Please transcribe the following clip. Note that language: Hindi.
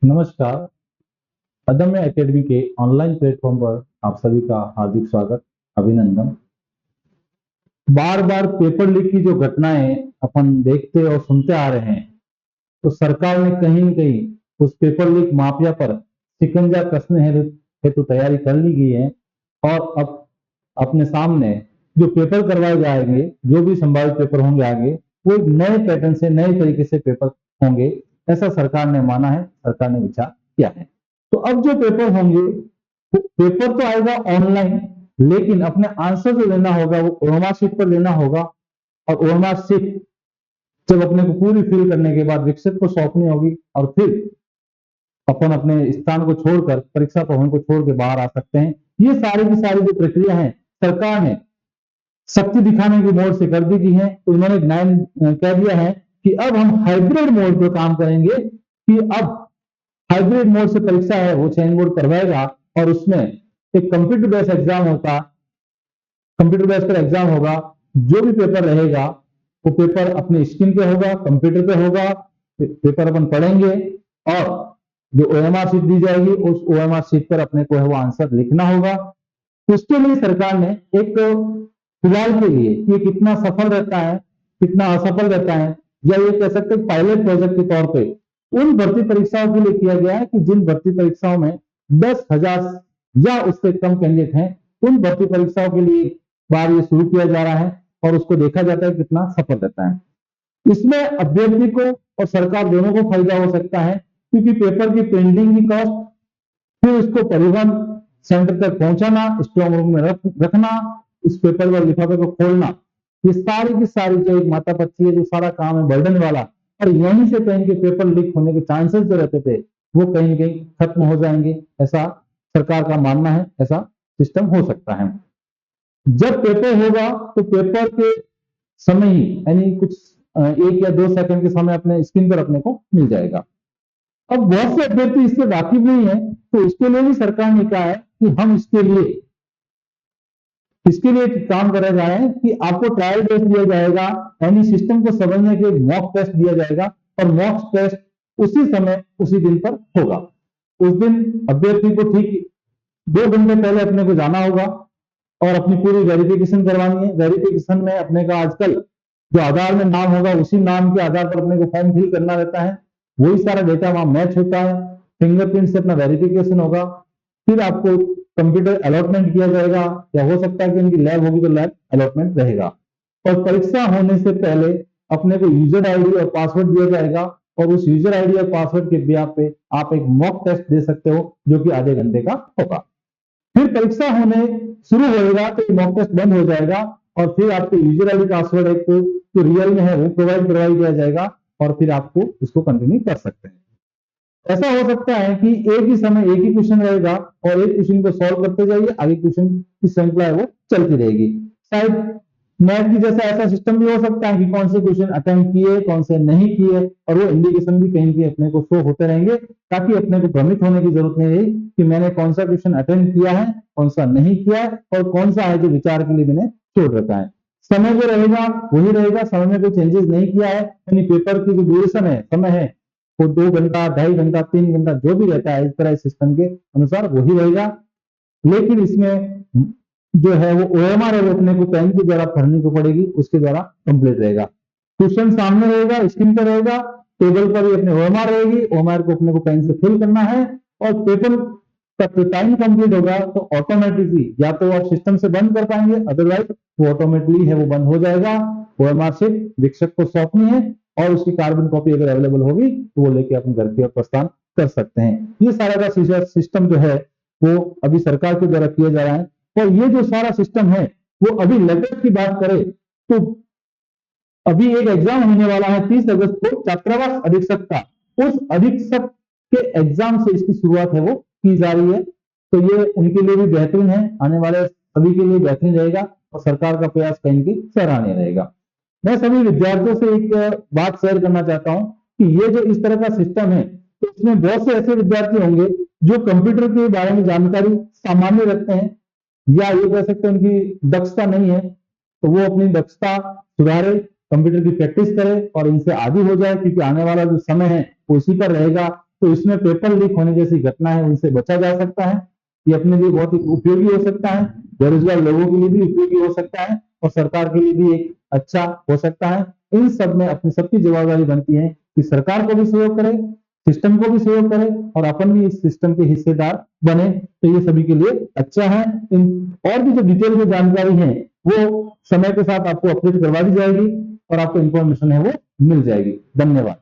नमस्कार। अदम्य एकेडमी के ऑनलाइन प्लेटफॉर्म पर आप सभी का हार्दिक स्वागत, अभिनंदन। बार बार पेपर लीक की जो घटनाएं अपन देखते और सुनते आ रहे हैं, तो सरकार ने कहीं न कहीं उस पेपर लीक माफिया पर शिकंजा कसने हेतु तैयारी कर ली गई है। और अब अपने सामने जो पेपर करवाए जाएंगे, जो भी संभावित पेपर होंगे आगे, वो एक नए पैटर्न से, नए तरीके से पेपर होंगे, ऐसा सरकार ने माना है, सरकार ने विचार किया है। तो अब जो पेपर होंगे, वो पेपर तो आएगा ऑनलाइन, लेकिन अपने आंसर जो लेना होगा वो ओएमआर शीट पर लेना होगा। और ओएमआर शीट जब अपने को पूरी फिल करने के बाद विक्षक को सौंपनी होगी, और फिर अपन अपने स्थान को छोड़कर, परीक्षा भवन को छोड़ के बाहर आ सकते हैं। ये सारी की सारी जो प्रक्रिया है, सरकार ने शक्ति दिखाने की मोड से कर दी गई है। तो उन्होंने कह दिया है कि अब हम हाइब्रिड मोड पर काम करेंगे, कि अब हाइब्रिड मोड से परीक्षा है वो चयन बोर्ड करवाएगा, और उसमें एक कंप्यूटर बेस्ड एग्जाम होता, कंप्यूटर बेस्ड पर एग्जाम होगा। जो भी पेपर रहेगा वो पेपर अपने स्क्रीन पे होगा, कंप्यूटर पे होगा, पेपर अपन पढ़ेंगे, और जो ओएमआर शीट दी जाएगी उस ओएमआर शीट पर अपने को है वो आंसर लिखना होगा। उसके लिए सरकार ने एक फिलहाल के लिए ये कितना सफल रहता है, कितना असफल रहता है, या ये कह सकते हैं पायलट प्रोजेक्ट के तौर पे उन भर्ती परीक्षाओं के लिए किया गया है कि जिन भर्ती परीक्षाओं में 10,000 या उससे कम कैंडिडेट हैं, उन भर्ती परीक्षाओं के लिए बार ये शुरू किया जा रहा है, और उसको देखा जाता है कितना सफल रहता है। इसमें अभ्यर्थी को और सरकार दोनों को फायदा हो सकता है, क्योंकि पेपर की प्रिंटिंग की कॉस्ट, फिर उसको परिवहन सेंटर तक पहुंचाना, स्ट्रॉन्ग रूम में रखना, उस पेपर पर लिफाफे को खोलना, ये सारी की सारी जो एक माता पच्ची है, जो सारा काम है बर्डन वाला, और यहीं से कहीं के पेपर लीक होने के चांसेस जो रहते थे वो कहीं न कहीं खत्म हो जाएंगे, ऐसा सरकार का मानना है। ऐसा सिस्टम हो सकता है। जब पेपर होगा तो पेपर के समय ही, यानी कुछ 1 या 2 सेकंड के समय अपने स्क्रीन पर अपने को मिल जाएगा। अब बहुत से अभ्यर्थी इससे वाकिफ नहीं है, तो इसके लिए भी सरकार ने कहा है कि हम इसके लिए काम करा जा रहा है कि आपको ट्रायल टेस्ट दिया जाएगा, यानी सिस्टम को समझने के मॉक टेस्ट दिया जाएगा, और मॉक टेस्ट उसी समय उसी दिन पर होगा। उस दिन अभ्यर्थी को ठीक 2 घंटे पहले अपने को जाना होगा और अपनी पूरी वेरिफिकेशन करवानी है। वेरिफिकेशन में अपने का आजकल जो आधार में नाम होगा, उसी नाम के आधार पर अपने को फॉर्म फिल करना रहता है, वही सारा डेटा वहां मैच होता है। फिंगरप्रिंट से अपना वेरिफिकेशन होगा, फिर आपको कंप्यूटर अलॉटमेंट किया जाएगा, या हो सकता है कि उनकी लैब होगी तो लैब अलॉटमेंट रहेगा। और परीक्षा होने से पहले अपने को यूजर आईडी और पासवर्ड दिया जाएगा, और उस यूजर आईडी और पासवर्ड के बिहाफ पे आप एक मॉक टेस्ट दे सकते हो, जो कि आधे घंटे का होगा। फिर परीक्षा होने शुरू होएगा तो मॉक टेस्ट बंद हो जाएगा, और फिर आपको यूजर आईडी पासवर्ड एक जो रियल में है वो प्रोवाइड करवाई दिया जाएगा, और फिर आपको उसको कंटिन्यू कर सकते हैं। ऐसा हो सकता है कि एक ही समय एक ही क्वेश्चन रहेगा, और एक क्वेश्चन को सॉल्व करते जाइए, आगे क्वेश्चन की श्रृंखला है वो चलती रहेगी। शायद नेट की जैसा ऐसा सिस्टम भी हो सकता है कि कौन से क्वेश्चन अटेम्प्ट किए, कौन से नहीं किए, और वो इंडिकेशन भी कहीं अपने को शो होते रहेंगे, ताकि अपने को भ्रमित होने की जरूरत नहीं रही कि मैंने कौन सा क्वेश्चन अटेम्प्ट किया है, कौन सा नहीं किया है, और कौन सा है जो विचार के लिए मैंने छोड़ रखा है। समय जो रहेगा वही रहेगा, समय में कोई चेंजेस नहीं किया है, यानी पेपर की जो ड्यूरेशन है, समय है, वो 2 घंटा, 2.5 घंटा, 3 घंटा जो भी रहता है, इस तरह सिस्टम के अनुसार वही रहेगा। लेकिन इसमें जो है वो ओएमआर है वो अपने को पेन के द्वारा भरने को पड़ेगी, उसके द्वारा कंप्लीट रहेगा। क्वेश्चन सामने रहेगा, स्क्रीन पर रहेगा, टेबल पर भी अपने ओएमआर रहेगी, ओएमआर को अपने को पेन से फिल करना है, और पेपर का टाइम कंप्लीट होगा तो ऑटोमेटिकली या तो आप सिस्टम से बंद कर पाएंगे, अदरवाइज वो ऑटोमेटिकली है वो बंद हो जाएगा। ओएमआर शीट शिक्षक को सौंपनी है, और उसकी कार्बन कॉपी अगर अवेलेबल होगी तो वो लेके अपने घर की ओर प्रस्थान कर सकते हैं। ये सारा का सिस्टम जो है वो अभी सरकार के द्वारा किया जा रहा है। और ये जो सारा सिस्टम है वो अभी लेटेस्ट की बात करें तो अभी एक एग्जाम होने वाला है 30 अगस्त को, छात्रावास अधीक्षक का। उस अधीक्षक के एग्जाम से इसकी शुरुआत है वो की जा रही है, तो ये उनके लिए भी बेहतरीन है, आने वाले सभी के लिए बेहतरीन रहेगा, और सरकार का प्रयास कहीं की सराहनीय रहेगा। मैं सभी विद्यार्थियों से एक बात शेयर करना चाहता हूं कि ये जो इस तरह का सिस्टम है, तो इसमें बहुत से ऐसे विद्यार्थी होंगे जो कंप्यूटर के बारे में जानकारी सामान्य रखते हैं, या ये कह सकते हैं उनकी दक्षता नहीं है, तो वो अपनी दक्षता सुधारे, कंप्यूटर की प्रैक्टिस करे और इनसे आदी हो जाए, क्योंकि आने वाला जो समय है वो इसी पर रहेगा। तो इसमें पेपर लीक होने जैसी घटना है उनसे बचा जा सकता है। ये अपने लिए बहुत ही उपयोगी हो सकता है, बेरोजगार लोगों के लिए भी उपयोगी हो सकता है और सरकार के लिए भी एक अच्छा हो सकता है। इन सब में अपनी सबकी जवाबदारी बनती है कि सरकार को भी सहयोग करे, सिस्टम को भी सहयोग करे और अपन भी इस सिस्टम के हिस्सेदार बने, तो ये सभी के लिए अच्छा है। इन और भी जो डिटेल में जानकारी है वो समय के साथ आपको अपडेट करवा दी जाएगी और आपको इंफॉर्मेशन है वो मिल जाएगी। धन्यवाद।